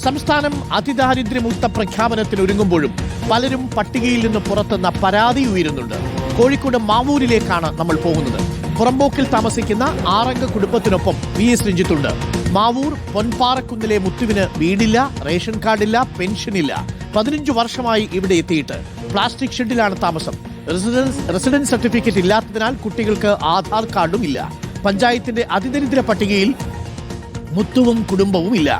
സംസ്ഥാനം അതിദാരിദ്ര്യമുക്ത പ്രഖ്യാപനത്തിന് ഒരുങ്ങുമ്പോഴും പലരും പട്ടികയിൽ നിന്ന് പുറത്തുന്ന പരാതി ഉയരുന്നുണ്ട്. കോഴിക്കോട് മാവൂരിലേക്കാണ് നമ്മൾ പോകുന്നത്. പുറമ്പോക്കിൽ താമസിക്കുന്ന ആറംഗ കുടുംബത്തിനൊപ്പം VS രഞ്ജിത്തുണ്ട്. മാവൂർ പൊൻപാറക്കുന്നിലെ മുത്തുവിന് വീടില്ല, റേഷൻ കാർഡില്ല, പെൻഷനില്ല. 15 വർഷമായി ഇവിടെ എത്തിയിട്ട് പ്ലാസ്റ്റിക് ഷെഡിലാണ് താമസം. റെസിഡൻസ് സർട്ടിഫിക്കറ്റ് ഇല്ലാത്തതിനാൽ കുട്ടികൾക്ക് ആധാർ കാർഡും ഇല്ല. പഞ്ചായത്തിന്റെ അതിദരിദ്ര പട്ടികയിൽ മുത്തുവും കുടുംബവും ഇല്ല.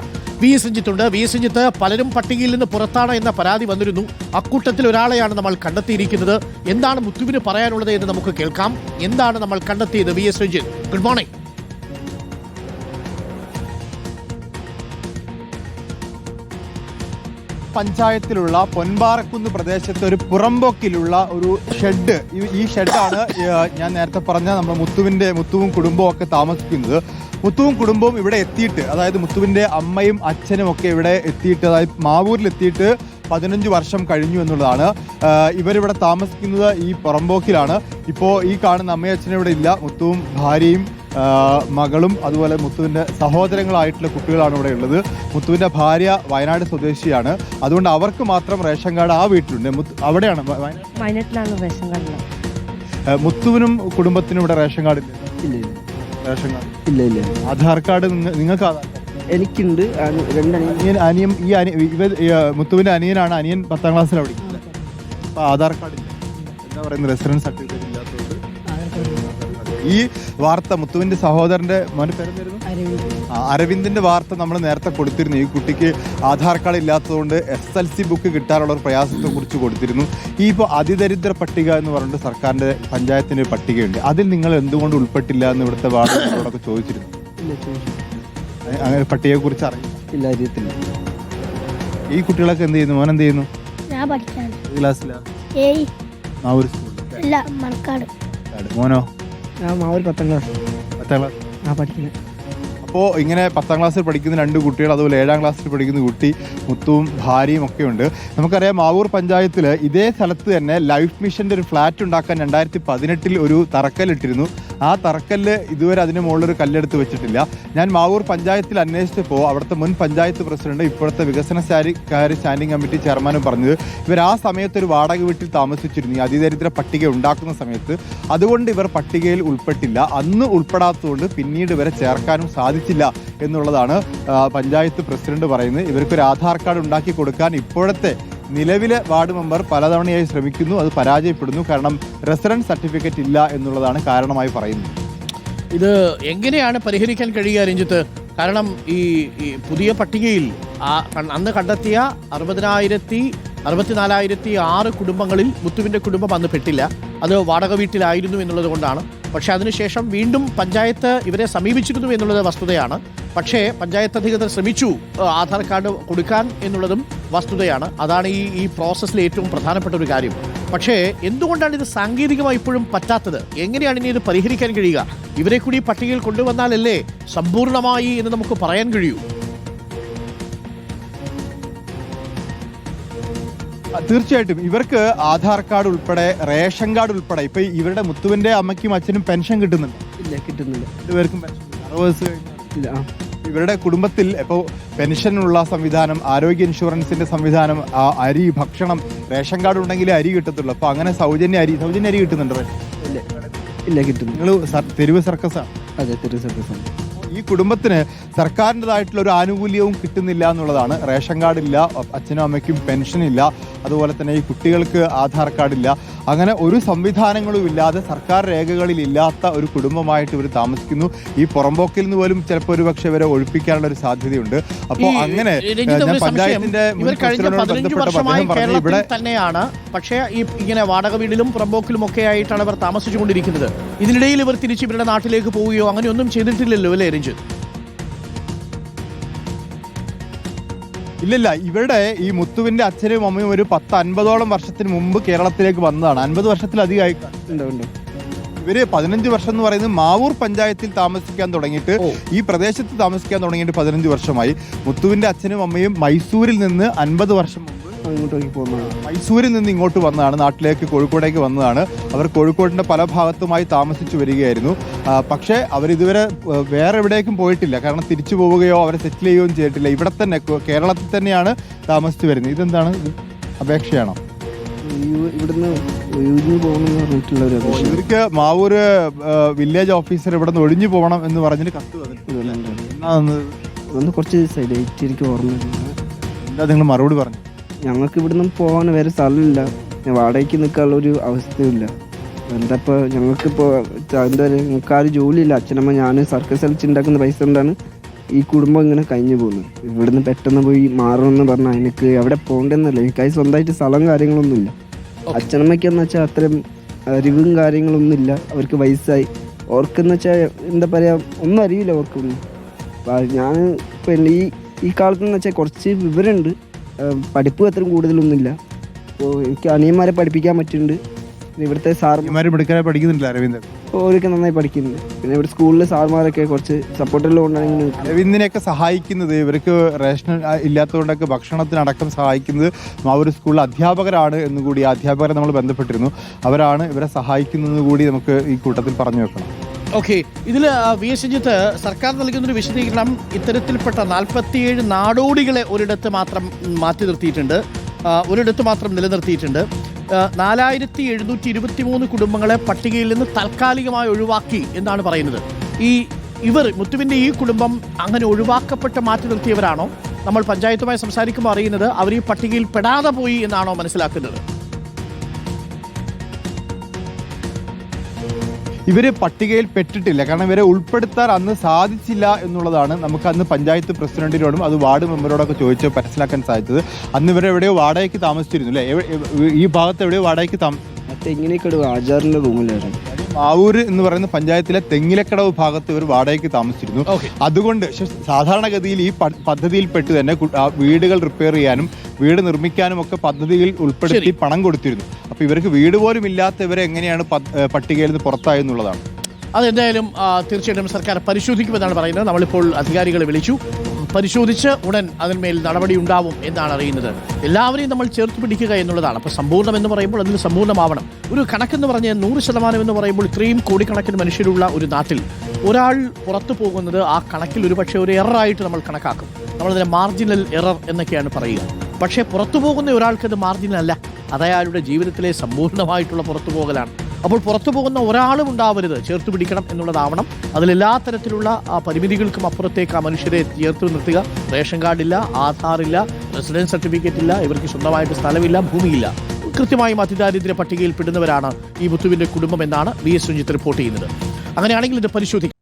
VS രഞ്ജിത്തുണ്ട്. VS രഞ്ജിത്ത്, പലരും പട്ടികയിൽ നിന്ന് പുറത്താണ് എന്ന പരാതി വന്നിരുന്നു. അക്കൂട്ടത്തിൽ ഒരാളെയാണ് നമ്മൾ കണ്ടെത്തിയിരിക്കുന്നത്. എന്താണ് മുത്തുവിന് പറയാനുള്ളത് എന്ന് നമുക്ക് കേൾക്കാം. എന്താണ് നമ്മൾ കണ്ടെത്തിയത്? VS Ranjith, good morning. പഞ്ചായത്തിലുള്ള പൊൻപാറക്കുന്ന് പ്രദേശത്ത് ഒരു പുറമ്പോക്കിലുള്ള ഒരു ഷെഡ്, ഈ ഷെഡാണ് ഞാൻ നേരത്തെ പറഞ്ഞ നമ്മുടെ മുത്തുവും കുടുംബവും ഒക്കെ താമസിക്കുന്നത്. മുത്തുവും കുടുംബവും ഇവിടെ എത്തിയിട്ട്, അതായത് മുത്തുവിന്റെ അമ്മയും അച്ഛനും ഒക്കെ ഇവിടെ എത്തിയിട്ട്, അതായത് മാവൂരിൽ എത്തിയിട്ട് 15 വർഷം കഴിഞ്ഞു എന്നുള്ളതാണ്. ഇവരിവിടെ താമസിക്കുന്നത് ഈ പുറമ്പോക്കിലാണ്. ഇപ്പോൾ ഈ കാണുന്ന അമ്മയും അച്ഛനും ഇവിടെ ഇല്ല. മുത്തുവും ഭാര്യയും മകളും അതുപോലെ മുത്തുവിന്റെ സഹോദരങ്ങളായിട്ടുള്ള കുട്ടികളാണ് ഇവിടെ ഉള്ളത്. മുത്തുവിന്റെ ഭാര്യ വയനാട് സ്വദേശിയാണ്. അതുകൊണ്ട് അവർക്ക് മാത്രം റേഷൻ കാർഡ് ആ വീട്ടിലുണ്ട്. അവിടെയാണ് വയനാട്ടിലാണ് റേഷൻ കാർഡ്. മുത്തുവിനും കുടുംബത്തിനും ഇവിടെ റേഷൻ കാർഡ് ഇല്ല. റേഷൻ കാർഡ് ഇല്ല. ആധാർ കാർഡ് നിങ്ങൾക്ക് ആധാർ കാർഡ്? എനിക്കുണ്ട്. മുത്തുവിന്റെ അനിയനാണ്. അനിയൻ 10ാം ക്ലാസ്സിലാണ് പഠിക്കുന്നത്. അപ്പൊ ആധാർ കാർഡ് ഇല്ല. എന്താ പറയുന്നത്, റെസിഡൻസ് സർട്ടിഫിക്കറ്റ് ഇല്ലാത്തതുകൊണ്ട് ഈ വാർത്ത മുത്തുവിന്റെ സഹോദരന്റെ മോന്റെ പേരെന്തായിരുന്നു? അരവിന്ദിന്റെ വാർത്ത നമ്മൾ നേരത്തെ കൊടുത്തിരുന്നു. ഈ കുട്ടിക്ക് ആധാർ കാർഡ് ഇല്ലാത്തതുകൊണ്ട് SLC ബുക്ക് കിട്ടാനുള്ള ഒരു പ്രയാസത്തെ കുറിച്ച് കൊടുത്തിരുന്നു. ഈ ഇപ്പോൾ അതിദരിദ്ര പട്ടിക എന്ന് പറഞ്ഞിട്ട് സർക്കാരിന്റെ പഞ്ചായത്തിന്റെ പട്ടികയുണ്ട്. അതിൽ നിങ്ങൾ എന്തുകൊണ്ട് ഉൾപ്പെട്ടില്ല എന്ന് ഇവിടുത്തെ വാർഡുകളോടൊക്കെ ചോദിച്ചിരുന്നു. അങ്ങനെ പട്ടികയെ കുറിച്ച് അറിയില്ല. ഈ കുട്ടികളൊക്കെ എന്ത് ചെയ്യുന്നു? മോൻ എന്ത് ചെയ്യുന്നു? ക്ലാസ്സിലാ? മോനോ? 10ാം ക്ലാസ്. 10ാം ക്ലാസ് പഠിക്കുന്നത്. അപ്പോൾ ഇങ്ങനെ 10ാം ക്ലാസ്സിൽ പഠിക്കുന്ന 2 കുട്ടികൾ, അതുപോലെ 7ാം ക്ലാസ്സിൽ പഠിക്കുന്ന കുട്ടി, മുത്തുവും ഭാര്യയും ഒക്കെ ഉണ്ട്. നമുക്കറിയാം മാവൂർ പഞ്ചായത്തിൽ ഇതേ സ്ഥലത്ത് തന്നെ ലൈഫ് മിഷന്റെ ഒരു ഫ്ലാറ്റ് ഉണ്ടാക്കാൻ 2018 ഒരു തറക്കല്ലിട്ടിരുന്നു. ആ തറക്കല്ല് ഇതുവരെ അതിന് മുകളിലൊരു കല്ലെടുത്ത് വെച്ചിട്ടില്ല. ഞാൻ മാവൂർ പഞ്ചായത്തിൽ അന്വേഷിച്ചപ്പോൾ അവിടുത്തെ മുൻ പഞ്ചായത്ത് പ്രസിഡന്റ്, ഇപ്പോഴത്തെ വികസന സ്റ്റാൻഡിംഗ് കമ്മിറ്റി ചെയർമാനും പറഞ്ഞത് ഇവർ ആ സമയത്ത് ഒരു വാടക വീട്ടിൽ താമസിച്ചിരുന്നു, ഈ അതിദരിദ്ര പട്ടിക ഉണ്ടാക്കുന്ന സമയത്ത്. അതുകൊണ്ട് ഇവർ പട്ടികയിൽ ഉൾപ്പെട്ടില്ല. അന്ന് ഉൾപ്പെടാത്തതുകൊണ്ട് പിന്നീട് ഇവരെ ചേർക്കാനും സാധിച്ചില്ല എന്നുള്ളതാണ് പഞ്ചായത്ത് പ്രസിഡന്റ് പറയുന്നത്. ഇവർക്കൊരു ആധാർ കാർഡ് ഉണ്ടാക്കി കൊടുക്കാൻ ഇപ്പോഴത്തെ നിലവിലെ വാർഡ് മെമ്പർ പലതവണയായി ശ്രമിക്കുന്നു. അത് പരാജയപ്പെടുന്നു. കാരണം റെസിഡൻസ് സർട്ടിഫിക്കറ്റ് ഇല്ല എന്നുള്ളതാണ് കാരണമായി പറയുന്നത്. ഇത് എങ്ങനെയാണ് പരിഹരിക്കാൻ കഴിയുക രഞ്ജിത്ത്? കാരണം ഈ പുതിയ പട്ടികയിൽ അന്ന് കണ്ടെത്തിയ 64,006 കുടുംബങ്ങളിൽ മുത്തുവിന്റെ കുടുംബം അന്ന് പെട്ടില്ല. അത് വാടക വീട്ടിലായിരുന്നു എന്നുള്ളത് കൊണ്ടാണ്. പക്ഷേ അതിനുശേഷം വീണ്ടും പഞ്ചായത്ത് ഇവരെ സമീപിച്ചിരുന്നു എന്നുള്ളത് വസ്തുതയാണ്. പക്ഷേ പഞ്ചായത്ത് അധികൃതർ ശ്രമിച്ചു ആധാർ കാർഡ് കൊടുക്കാൻ എന്നുള്ളതും വസ്തുതയാണ്. അതാണ് ഈ പ്രോസസ്സിൽ ഏറ്റവും പ്രധാനപ്പെട്ട ഒരു കാര്യം. പക്ഷേ എന്തുകൊണ്ടാണ് ഇത് സാങ്കേതികമായി ഇപ്പോഴും പറ്റാത്തത്? എങ്ങനെയാണ് ഇനി ഇത് പരിഹരിക്കാൻ കഴിയുക? ഇവരെ കൂടി പട്ടികയിൽ കൊണ്ടുവന്നാലല്ലേ സമ്പൂർണമായി എന്ന് നമുക്ക് പറയാൻ കഴിയൂ. തീർച്ചയായിട്ടും ഇവർക്ക് ആധാർ കാർഡ് ഉൾപ്പെടെ റേഷൻ കാർഡ് ഉൾപ്പെടെ ഇപ്പൊ ഇവരുടെ മുത്തുവിന്റെ അമ്മയ്ക്കും അച്ഛനും പെൻഷൻ കിട്ടുന്നുണ്ട്? ഇല്ല, കിട്ടുന്നില്ല. ഇവർക്കും പെൻഷൻ 60 വയസ്സ് കഴിഞ്ഞില്ല. ഇവരുടെ കുടുംബത്തിൽ ഇപ്പോൾ പെൻഷനുള്ള സംവിധാനം, ആരോഗ്യ ഇൻഷുറൻസിന്റെ സംവിധാനം, അരി, ഭക്ഷണം, റേഷൻ കാർഡ് ഉണ്ടെങ്കിലേ അരി കിട്ടത്തുള്ളൂ. അപ്പൊ അങ്ങനെ സൗജന്യ അരി കിട്ടുന്നുണ്ടോ? ഇല്ല, കിട്ടുന്നു. നിങ്ങൾ തെരുവ് സർക്കസാണ്? അതെ, തെരുവ് സർക്കസാണ്. ഈ കുടുംബത്തിന് സർക്കാരിൻ്റെതായിട്ടുള്ള ഒരു ആനുകൂല്യവും കിട്ടുന്നില്ല എന്നുള്ളതാണ്. റേഷൻ കാർഡില്ല, അച്ഛനും അമ്മയ്ക്കും പെൻഷനില്ല, അതുപോലെ തന്നെ ഈ കുട്ടികൾക്ക് ആധാർ കാർഡില്ല. അങ്ങനെ ഒരു സംവിധാനങ്ങളും ഇല്ലാതെ, സർക്കാർ രേഖകളിൽ ഇല്ലാത്ത ഒരു കുടുംബമായിട്ട് ഇവർ താമസിക്കുന്നു. ഈ പുറമ്പോക്കിൽ നിന്ന് പോലും ചിലപ്പോൾ ഒരു പക്ഷേ ഇവരെ ഒഴിപ്പിക്കാനുള്ള ഒരു സാധ്യതയുണ്ട്. അപ്പോൾ അങ്ങനെ പഞ്ചായത്തിന്റെ ഇവിടെ തന്നെയാണ്. പക്ഷേ ഇങ്ങനെ വാടക വീടിലും പുറമ്പോക്കിലും ഒക്കെ ആയിട്ടാണ് ഇവർ താമസിച്ചുകൊണ്ടിരിക്കുന്നത്. ഇതിനിടയിൽ ഇവർ തിരിച്ച് ഇവരുടെ നാട്ടിലേക്ക് പോവുകയോ അങ്ങനെയൊന്നും ചെയ്തിട്ടില്ലല്ലോ അല്ലേ രഞ്ജിത്ത്? ഇല്ലില്ല. ഇവരുടെ ഈ മുത്തുവിന്റെ അച്ഛനും അമ്മയും ഒരു 10-50ഓളം വർഷത്തിന് മുമ്പ് കേരളത്തിലേക്ക് വന്നതാണ്. 50 വർഷത്തിലധികമായി. ഇവര് 15 വർഷം എന്ന് പറയുന്നത് മാവൂർ പഞ്ചായത്തിൽ താമസിക്കാൻ തുടങ്ങിയിട്ട്, ഈ പ്രദേശത്ത് താമസിക്കാൻ തുടങ്ങിയിട്ട് 15 വർഷമായി. മുത്തുവിന്റെ അച്ഛനും അമ്മയും മൈസൂരിൽ നിന്ന് 50 വർഷം മുമ്പ് അങ്ങോട്ടേക്ക് പോകുന്നതാണ്. മൈസൂരിൽ നിന്ന് ഇങ്ങോട്ട് വന്നതാണ്, നാട്ടിലേക്ക് കോഴിക്കോടേക്ക് വന്നതാണ്. അവർ കോഴിക്കോടിൻ്റെ പല ഭാഗത്തുമായി താമസിച്ചു വരികയായിരുന്നു. പക്ഷേ അവരിതുവരെ വേറെ എവിടേക്കും പോയിട്ടില്ല. കാരണം തിരിച്ചു പോവുകയോ അവരെ സെറ്റിൽ ചെയ്യുകയോ ചെയ്തിട്ടില്ല. ഇവിടെ തന്നെ കേരളത്തിൽ തന്നെയാണ് താമസിച്ചു വരുന്നത്. ഇതെന്താണ്, ഇത് അപേക്ഷയാണോ? ഇവിടുന്ന് ഒഴിഞ്ഞു പോകണമെന്ന് പറഞ്ഞിട്ടുള്ള ഒരു അപേക്ഷ. ഇവർക്ക് മാവൂര് വില്ലേജ് ഓഫീസർ ഇവിടെ നിന്ന് ഒഴിഞ്ഞു പോകണം എന്ന് പറഞ്ഞിട്ട് കത്ത് വന്നിട്ടുണ്ട്. അതൊന്ന് കുറച്ച് ദിവസമായി, ഡേറ്റ് എനിക്ക് ഓർമ്മയില്ല. എന്താ നിങ്ങൾ മറുപടി പറഞ്ഞു? ഞങ്ങൾക്ക് ഇവിടുന്ന് പോകാൻ വേറെ സ്ഥലമില്ല, വാടകയ്ക്ക് നിൽക്കാനുള്ള ഒരു അവസ്ഥയില്ല. എന്താ ഇപ്പോൾ ഞങ്ങൾക്കിപ്പോൾ എന്താ പറയുക, ഞങ്ങൾക്ക് ആരും ജോലിയില്ല. അച്ഛനമ്മ ഞാൻ സർക്കസ് കളിച്ചുണ്ടാക്കുന്ന പൈസ കൊണ്ടാണ് ഈ കുടുംബം ഇങ്ങനെ കഴിഞ്ഞു പോകുന്നത്. ഇവിടുന്ന് പെട്ടെന്ന് പോയി മാറണമെന്ന് പറഞ്ഞാൽ എനിക്ക് എവിടെ പോകണ്ടെന്നല്ല, എനിക്കായി സ്വന്തമായിട്ട് സ്ഥലം കാര്യങ്ങളൊന്നുമില്ല. അച്ഛനമ്മയ്ക്കെന്ന് വെച്ചാൽ അത്രയും അറിവും കാര്യങ്ങളൊന്നുമില്ല. അവർക്ക് വയസ്സായി, ഓർക്കെന്ന് വെച്ചാൽ എന്താ പറയുക, ഒന്നും അറിയില്ല ഓർക്കൊന്നും. ഞാൻ ഇപ്പം ഈ കാലത്തെന്ന് വെച്ചാൽ കുറച്ച് വിവരമുണ്ട്, പഠിപ്പ് അത്രയും കൂടുതലൊന്നുമില്ല. അപ്പോൾ എനിക്ക് അനിയന്മാരെ പഠിപ്പിക്കാൻ പറ്റുന്നുണ്ട്. ഇവിടുത്തെ സാർമാരും പഠിക്കുന്നില്ല. അരവിന്ദൻ ഓരൊക്കെ നന്നായി പഠിക്കുന്നുണ്ട്. പിന്നെ ഇവിടെ സ്കൂളിലെ സാർമാരൊക്കെ കുറച്ച് സപ്പോർട്ടെല്ലാം കൊണ്ടാണ്. അരവിന്ദിനെയൊക്കെ സഹായിക്കുന്നത്, ഇവർക്ക് റേഷൻ ഇല്ലാത്തതുകൊണ്ടൊക്കെ ഭക്ഷണത്തിനടക്കം സഹായിക്കുന്നത് മാവൂർ സ്കൂളിലെ അധ്യാപകരാണ് എന്നുകൂടി, ആ അധ്യാപകരെ നമ്മൾ ബന്ധപ്പെട്ടിരുന്നു. അവരാണ് ഇവരെ സഹായിക്കുന്നത് കൂടി നമുക്ക് ഈ കൂട്ടത്തിൽ പറഞ്ഞു വെക്കണം. ഓക്കെ, ഇതിൽ വി എസ് രഞ്ജിത്ത്, സർക്കാർ നൽകുന്നൊരു വിശദീകരണം ഇത്തരത്തിൽപ്പെട്ട 47 നാടോടികളെ ഒരിടത്ത് മാത്രം മാറ്റി നിർത്തിയിട്ടുണ്ട്, ഒരിടത്ത് മാത്രം നിലനിർത്തിയിട്ടുണ്ട്. 4723 കുടുംബങ്ങളെ പട്ടികയിൽ നിന്ന് താൽക്കാലികമായി ഒഴിവാക്കി എന്നാണ് പറയുന്നത്. മുത്തുവിൻ്റെ ഈ കുടുംബം അങ്ങനെ ഒഴിവാക്കപ്പെട്ട് മാറ്റി നിർത്തിയവരാണോ? നമ്മൾ പഞ്ചായത്തുമായി സംസാരിക്കുമ്പോൾ അറിയുന്നത് അവർ ഈ പട്ടികയിൽ പെടാതെ പോയി എന്നാണോ മനസ്സിലാക്കുന്നത്? ഇവര് പട്ടികയിൽ പെട്ടിട്ടില്ല. കാരണം ഇവരെ ഉൾപ്പെടുത്താൻ അന്ന് സാധിച്ചില്ല എന്നുള്ളതാണ് നമുക്ക് അന്ന് പഞ്ചായത്ത് പ്രസിഡന്റിനോടും അത് വാർഡ് മെമ്പറോടൊക്കെ ചോദിച്ച് മനസ്സിലാക്കാൻ സാധിച്ചത്. അന്ന് ഇവരെ എവിടെയോ വാടകയ്ക്ക് താമസിച്ചിരുന്നു അല്ലേ? ഈ ഭാഗത്ത് എവിടെയോ വാടകയ്ക്ക് തെങ്ങിലേക്കടവ് ആചാറിന്റെ റൂമിലായിരുന്നു. മാവൂര് എന്ന് പറയുന്ന പഞ്ചായത്തിലെ തെങ്ങിലക്കടവ് ഭാഗത്ത് ഇവർ വാടകയ്ക്ക് താമസിച്ചിരുന്നു. അതുകൊണ്ട് സാധാരണഗതിയിൽ ഈ പദ്ധതിയിൽപ്പെട്ട് തന്നെ വീടുകൾ റിപ്പയർ ചെയ്യാനും വീട് നിർമ്മിക്കാനും ഒക്കെ പദ്ധതിയിൽ ഉൾപ്പെടുത്തി പണം കൊടുത്തിരുന്നു. അപ്പൊ ഇവർക്ക് വീട് പോലും ഇല്ലാത്ത ഇവരെ എങ്ങനെയാണ് പട്ടികയിൽ നിന്ന് പുറത്തായെന്നുള്ളതാണ്. അതെന്തായാലും തീർച്ചയായിട്ടും സർക്കാർ പരിശോധിക്കുമെന്നാണ് പറയുന്നത്. നമ്മളിപ്പോൾ അധികാരികളെ വിളിച്ചു, പരിശോധിച്ച് ഉടൻ അതിന്മേൽ നടപടി ഉണ്ടാവും എന്നാണ് അറിയുന്നത്. എല്ലാവരെയും നമ്മൾ ചേർത്ത് പിടിക്കുക എന്നുള്ളതാണ്. അപ്പോൾ സമ്പൂർണ്ണം എന്ന് പറയുമ്പോൾ അതിന് സമ്പൂർണ്ണമാവണം. ഒരു കണക്കെന്ന് പറഞ്ഞാൽ 100% എന്ന് പറയുമ്പോൾ ഇത്രയും കോടിക്കണക്കിന് മനുഷ്യരുള്ള ഒരു നാട്ടിൽ ഒരാൾ പുറത്തു പോകുന്നത് ആ കണക്കിൽ ഒരു പക്ഷേ ഒരു എററായിട്ട് നമ്മൾ കണക്കാക്കും. നമ്മളതിനെ മാർജിനൽ എറർ എന്നൊക്കെയാണ് പറയുക. പക്ഷേ പുറത്തു പോകുന്ന ഒരാൾക്കത് മാർജിനൽ അല്ല, അത് അയാളുടെ ജീവിതത്തിലെ സമ്പൂർണ്ണമായിട്ടുള്ള പുറത്തു പോകലാണ്. അപ്പോൾ പുറത്തു പോകുന്ന ഒരാളും ഉണ്ടാവരുത്, ചേർത്ത് പിടിക്കണം എന്നുള്ളതാവണം. അതിലെല്ലാ തരത്തിലുള്ള പരിമിതികൾക്കും അപ്പുറത്തേക്ക് ആ മനുഷ്യരെ ചേർത്ത് നിർത്തുക. റേഷൻ കാർഡില്ല, ആധാറില്ല, റെസിഡൻസ് സർട്ടിഫിക്കറ്റ് ഇല്ല, ഇവർക്ക് സ്വന്തമായിട്ട് സ്ഥലമില്ല, ഭൂമിയില്ല, കൃത്യമായും അതിദാരിദ്ര്യ പട്ടികയിൽ പെടുന്നവരാണ് ഈ മുത്തുവിൻ്റെ കുടുംബം എന്നാണ് വി എസ് രഞ്ജിത്ത് റിപ്പോർട്ട് ചെയ്യുന്നത്. അങ്ങനെയാണെങ്കിൽ ഇത് പരിശോധിക്കും.